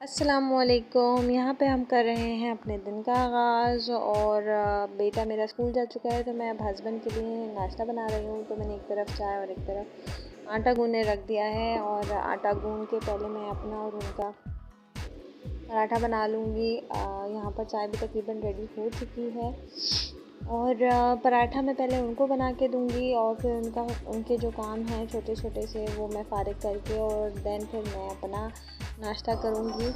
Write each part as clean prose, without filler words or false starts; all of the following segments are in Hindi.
अस्सलामुअलैकुम। यहाँ पे हम कर रहे हैं अपने दिन का आगाज़ और बेटा मेरा स्कूल जा चुका है तो मैं अब हस्बैंड के लिए नाश्ता बना रही हूँ। तो मैंने एक तरफ चाय और एक तरफ आटा गूँधने रख दिया है और आटा गूँध के पहले मैं अपना और उनका पराठा बना लूँगी। यहाँ पर चाय भी तकरीबन रेडी हो चुकी है और पराठा मैं पहले उनको बना के दूँगी और फिर उनके जो काम हैं छोटे छोटे से वो मैं फ़ारिग करके और देन फिर मैं अपना नाश्ता करूँगी,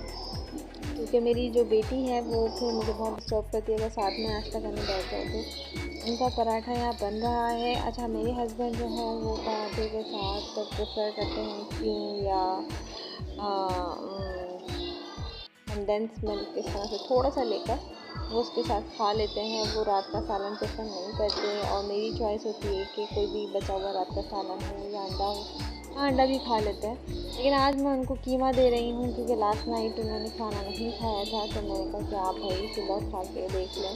क्योंकि मेरी जो बेटी है वो फिर मुझे बहुत डिस्टर्ब करती है अगर साथ में नाश्ता करने बैठ जाओ तो। उनका पराठा यहाँ बन रहा है। अच्छा, मेरे हस्बैंड जो है वो पराठे के साथ प्रेफर करते हैं क्रीम या कंडेंस मिल्क इस तरह से थोड़ा सा लेकर वो उसके साथ खा लेते हैं। वो रात का सालन प्रेफर नहीं करते और मेरी चॉइस होती है कि कोई भी बचा हुआ रात का सालन हो या अंडा हो। हाँ, अंडा भी खा लेते हैं, लेकिन आज मैं उनको कीमा दे रही हूँ क्योंकि लास्ट नाइट उन्होंने खाना नहीं खाया था। तो मैंने कहा कि आप भाई सुबह खा के देख लें,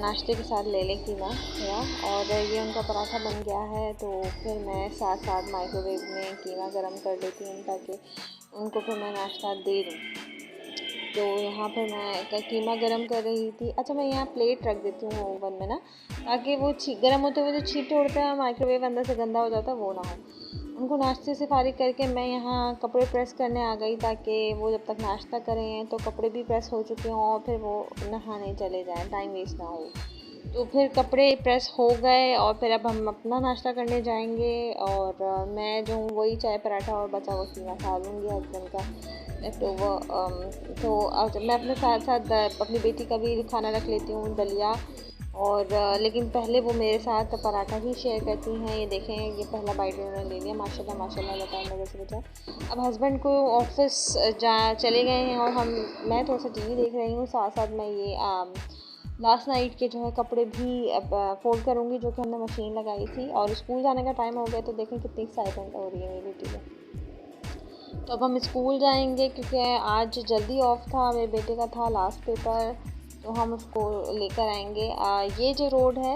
नाश्ते के साथ ले लें कीमा थोड़ा। और ये उनका पराठा बन गया है तो फिर मैं साथ साथ माइक्रोवेव में कीमा गर्म कर देती हूँ ताकि उनको फिर मैं नाश्ता दे दूँ। तो यहाँ पर मैं कीमा गरम कर रही थी। अच्छा, मैं यहाँ प्लेट रख देती हूँ ओवन में ना, ताकि वो गरम होते हुए जो छींटे उड़ते हैं माइक्रोवेव अंदर से गंदा हो जाता है वो ना हो। उनको नाश्ते से फारिग करके मैं यहाँ कपड़े प्रेस करने आ गई ताकि वो जब तक नाश्ता करें तो कपड़े भी प्रेस हो चुके हों और फिर वो नहाने चले जाएं, टाइम वेस्ट ना हो। तो फिर कपड़े प्रेस हो गए और फिर अब हम अपना नाश्ता करने जाएंगे और मैं जो हूँ वही चाय पराठा और बचा हुआ कीमा खा लूँगी हस्बैंड का लेफ्ट ओवर। तो मैं अपने साथ साथ अपनी बेटी का भी खाना रख लेती हूँ, दलिया। और लेकिन पहले वो मेरे साथ पराठा ही शेयर करती हैं। ये देखें, ये पहला बाइट उन्होंने ले लिया, माशाल्लाह माशाल्लाह बताया मेरे से बचा। अब हस्बैंड को ऑफिस जा चले गए हैं और मैं थोड़ा सा टीवी देख रही हूँ, साथ साथ मैं ये लास्ट नाइट के जो है कपड़े भी अब फोल्ड करूँगी जो कि हमने मशीन लगाई थी। और स्कूल जाने का टाइम हो गया तो देखें कितनी एक्साइटमेंट हो रही है मेरी बेटी को। तो अब हम स्कूल जाएंगे क्योंकि आज जल्दी ऑफ था, मेरे बेटे का था लास्ट पेपर, तो हम उसको लेकर आएंगे। ये जो रोड है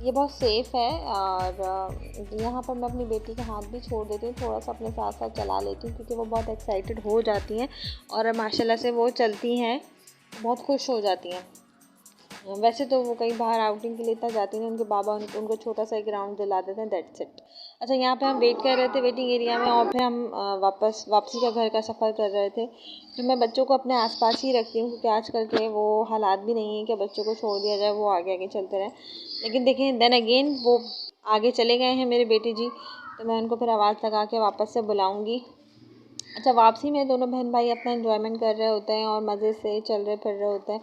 ये बहुत सेफ़ है और यहाँ पर मैं अपनी बेटी के हाथ भी छोड़ देती हूँ, थोड़ा सा अपने साथ साथ चला लेती हूँ क्योंकि वो बहुत एक्साइटेड हो जाती हैं और माशाल्लाह से वो चलती हैं, बहुत खुश हो जाती हैं। वैसे तो वो कहीं बाहर आउटिंग के लिए इतना जाती नहीं, उनके बाबा उनको छोटा सा एक ग्राउंड दिला देते हैं, दैट्स इट। अच्छा, यहाँ पे हम वेट कर रहे थे वेटिंग एरिया में और फिर हम वापसी का घर का सफ़र कर रहे थे। तो मैं बच्चों को अपने आसपास ही रखती हूँ क्योंकि आजकल के वो हालात भी नहीं है कि बच्चों को छोड़ दिया जाए, वो आगे आगे चलते रहें। लेकिन देखें, देन अगेन वो आगे चले गए हैं मेरे बेटी जी, तो मैं उनको फिर आवाज़ लगा के वापस से बुलाऊँगी। अच्छा, वापसी में दोनों बहन भाई अपना एंजॉयमेंट कर रहे होते हैं और मज़े से चल रहे फिर रहे होते हैं।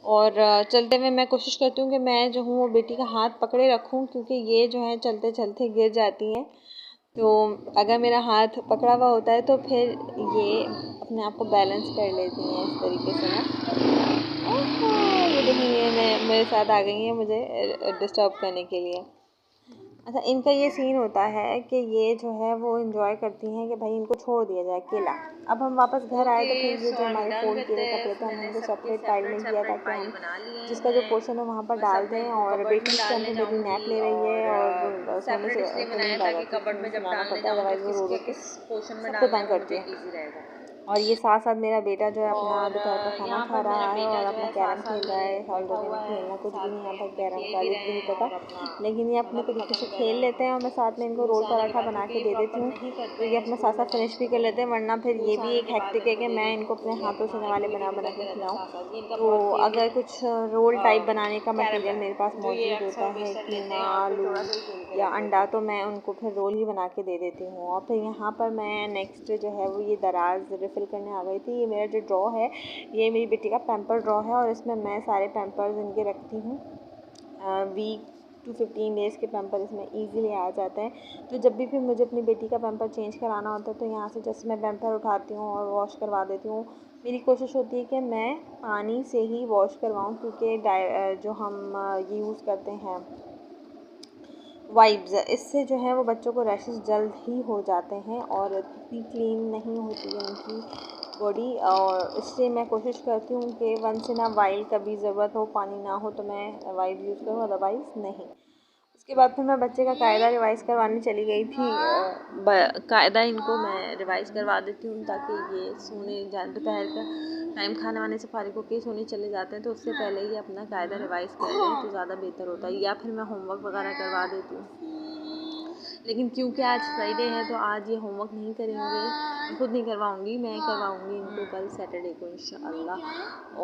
और चलते हुए मैं कोशिश करती हूँ कि मैं जो हूँ वो बेटी का हाथ पकड़े रखूँ क्योंकि ये जो है चलते चलते गिर जाती हैं। तो अगर मेरा हाथ पकड़ा हुआ होता है तो फिर ये अपने आप को बैलेंस कर लेती हैं इस तरीके से ना। ये देखिए, ये मेरे साथ आ गई हैं मुझे डिस्टर्ब करने के लिए। अच्छा, इनका ये सीन होता है कि ये जो है वो एंजॉय करती हैं कि भाई इनको छोड़ दिया जाए अकेला। अब हम वापस घर आए तो फिर ये जो हमारे फोल्ड किए हुए कपड़े थे हमने इनको सेपरेट पाइल में किया ताकि हम जिसका जो पोर्शन है वहाँ पर डाल दें। और बेटी इस टाइम पे मेरी नैप ले रही है और सोने से तो नींद आ जाती है, सुनाना पड़ता है, अदरवाइज़ वो रो रो के सबको तंग करती है। और ये साथ साथ मेरा बेटा जो है अपना दोपहर का खाना खा रहा है और अपना कैरम खेल रहा है। हाल दो में खेलना कुछ भी नहीं आता, कैरम का लिख भी नहीं पता, लेकिन ये अपने तरीके से खेल लेते हैं और मैं साथ में इनको रोल पराठा बना के दे देती हूँ तो ये अपना साथ साथ फिनिश भी कर लेते हैं। वरना फिर ये भी एक हेक्टिक है कि मैं इनको अपने हाथों से वाले बना बना के खिलाऊँ। तो अगर कुछ रोल टाइप बनाने का मटेरियल मेरे पास मौजूद होता है, कीमा, आलू या अंडा, तो मैं उनको फिर रोल ही बना के दे देती हूँ। और फिर यहाँ पर मैं नेक्स्ट जो है वो ये दराज रिफ़िल करने आ गई थी। ये मेरा जो ड्रॉ है ये मेरी बेटी का पैम्पर ड्रॉ है और इसमें मैं सारे पैम्पर्स इनके रखती हूँ। वीक टू 15 डेज़ के पैम्पर इसमें ईज़िली आ जाते हैं। तो जब भी फिर मुझे अपनी बेटी का पैम्पर चेंज कराना होता है तो यहाँ से जस्ट मैं पैम्पर उठाती हूँ और वॉश करवा देती हूँ। मेरी कोशिश होती है कि मैं पानी से ही वॉश करवाऊँ क्योंकि जो हम ये यूज़ करते हैं वाइप्स, इससे जो है वो बच्चों को रैशेस जल्द ही हो जाते हैं और इतनी क्लीन नहीं होती है उनकी बॉडी। और इससे मैं कोशिश करती हूँ कि वंस इन अ वाइल कभी ज़रूरत हो, पानी ना हो तो मैं वाइप यूज़ करूँ, अदरवाइज़ नहीं। उसके बाद फिर मैं बच्चे का कायदा रिवाइज़ करवाने चली गई थी। कायदा इनको मैं रिवाइज़ करवा देती हूँ ताकि ये सोने जाए, दोपहर का टाइम खाने वाने से फारिग होकर सोने चले जाते हैं, तो उससे पहले ही अपना कायदा रिवाइज़ कर लें तो ज़्यादा बेहतर होता है। या फिर मैं होमवर्क वगैरह करवा देती हूँ, लेकिन क्योंकि आज फ्राइडे है तो आज ये होमवर्क नहीं करेंगे, खुद नहीं करवाऊँगी, मैं करवाऊँगी इनको कल सैटरडे को इंशाअल्लाह।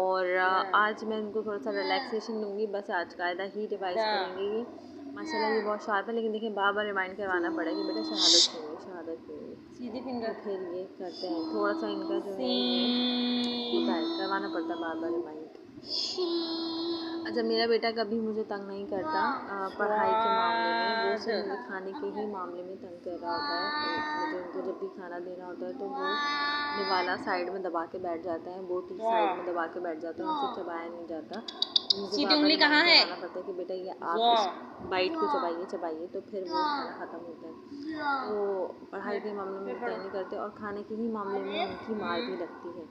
और आज मैं इनको थोड़ा सा रिलैक्सेशन दूँगी, बस आज कायदा ही रिवाइज़ करेंगे ये। माशाल्लाह ये बहुत शार्प है, लेकिन देखिए बार बार रिमाइंड करवाना पड़ेगा कि बेटा शहादत पढ़िए, शहादत पढ़िए, सीधी फिंगर। तो फिर ये करते हैं, थोड़ा सा इनका जो है होता है, करवाना पड़ता है बार बार रिमाइंड। अच्छा, मेरा बेटा कभी मुझे तंग नहीं करता पढ़ाई के मामले में, वो सिर्फ मुझे खाने के ही मामले में तंग कर रहा होता है। मुझे उनको जब भी खाना देना होता है तो वो निवाला साइड में दबा के बैठ जाते हैं, बोटी साइड में दबा के बैठ जाते हैं, उनसे चबाया नहीं जाता। मुझे बार बार रिमाइंड करवाना पड़ता है कि बेटा ये आप इस बाइट को चबाइए चबाइए, तो फिर वो खाना ख़त्म होता है। तो पढ़ाई के मामले में तंग नहीं करते, और खाने के ही मामले में उनकी मार भी लगती है।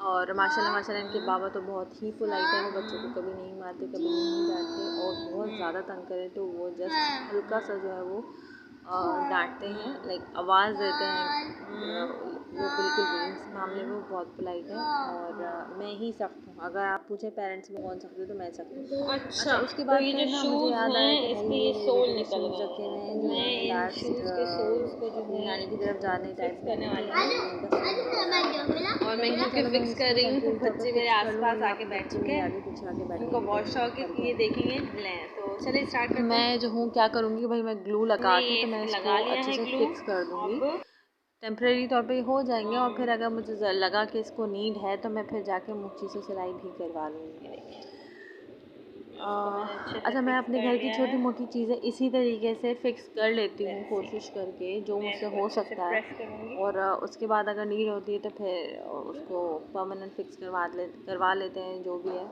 और माशाल्लाह इनके बाबा तो बहुत ही पोलाइट है, वो बच्चों को कभी नहीं मारते, कभी नहीं डांटते, और बहुत ज़्यादा तंग करें तो वो जस्ट हल्का सा जो है वो डांटते हैं, लाइक आवाज़ देते हैं। वो बिल्कुल भी इस मामले में बहुत पोलाइट है, और मैं ही सख्त हूँ। अगर आप पूछें पेरेंट्स में कौन सख्त है तो मैं सख्त हूँ। अच्छा, उसके बाद तो फिर ना मुझे याद आया कि भाई ये मेरे बेटे के शूज़ रखे हुए हैं जो मैंने लास्ट अपनी नानी की तरफ जाने टाइम पहने थे, और मैं इनके फिक्स कर रही हूँ। तो बच्चे मेरे आसपास आके बैठ चुके हैं, आगे पीछे आके बैठ, उनको बहुत शौक है कि ये देखेंगे। तो चलिए स्टार्ट करते हैं। मैं जो हूँ क्या करूँगी भाई, मैं ग्लू लगा के तो मैं इसको अच्छे से फिक्स कर दूँगी। टेम्प्रेरी तौर पे हो जाएंगे, और फिर अगर मुझे लगा कि इसको नीड है तो मैं फिर जाके मुफ्ती से सिलाई भी करवा लूँगी। अच्छा, मैं अपने घर की छोटी मोटी चीज़ें इसी तरीके से फ़िक्स कर लेती हूँ, कोशिश करके जो मुझसे हो सकता है, और उसके बाद अगर नीड होती है तो फिर उसको परमानेंट फ़िक्स करवा लेते हैं जो भी है।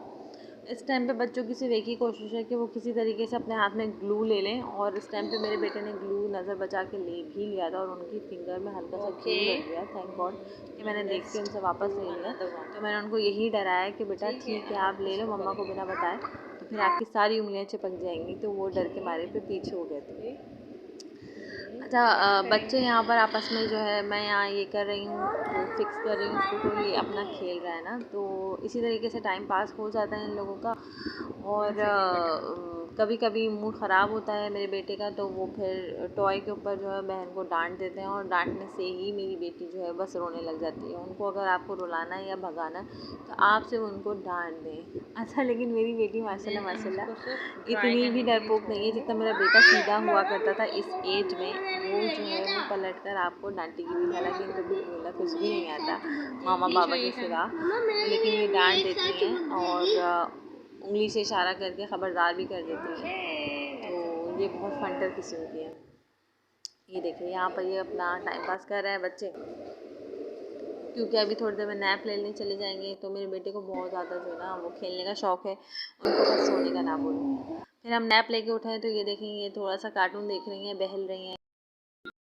इस टाइम पे बच्चों की सिर्फ एक ही कोशिश है कि वो किसी तरीके से अपने हाथ में ग्लू ले लें, और इस टाइम पे मेरे बेटे ने ग्लू नज़र बचा के ले भी लिया था, और उनकी फिंगर में हल्का सा ग्लू लग गया, थैंक गॉड कि मैंने देख के उनसे वापस ले लिया। तो मैंने उनको यही डराया कि बेटा ठीक है आप ले लो, मम्मा को बिना बताए तो फिर आपकी सारी उंगलियां चिपक जाएंगी, तो वो डर के मारे पे पीछे हो गए थे। अच्छा, बच्चे यहाँ पर आपस में जो है, मैं यहाँ ये कर रही हूँ तो फिक्स कर रही हूँ उसको, तो ये अपना खेल रहा है ना, तो इसी तरीके से टाइम पास हो जाता है इन लोगों का। और कभी कभी मूड ख़राब होता है मेरे बेटे का, तो वो फिर टॉय के ऊपर जो है बहन को डांट देते हैं, और डांटने से ही मेरी बेटी जो है बस रोने लग जाती है। उनको अगर आपको रुलाना है या भगाना है तो आप सिर्फ उनको डांट दें। अच्छा, लेकिन मेरी बेटी माशाल्लाह इतनी भी डरपोक नहीं है जितना मेरा बेटा सीधा हुआ करता था इस एज में। वो जो है वो पलट कर आपको डांटेगी भी, हालांकि इनको भी बोला कुछ भी नहीं आता मामा पापा के सिवा, लेकिन ये डांट देती हैं और उंगली से इशारा करके ख़बरदार भी कर देती हैं। तो ये बहुत फंटर किस्म की है। ये देखिए यहाँ पर ये अपना टाइम पास कर रहे हैं बच्चे, क्योंकि अभी थोड़ी देर में नैप लेने चले जाएंगे। तो मेरे बेटे को बहुत ज़्यादा जो है ना वो खेलने का शौक़ है, उनको बस सोने का ना बोलूँ। फिर हम नैप लेके उठे हैं तो ये देखेंगे ये थोड़ा सा कार्टून देख रही हैं, बहल रही हैं।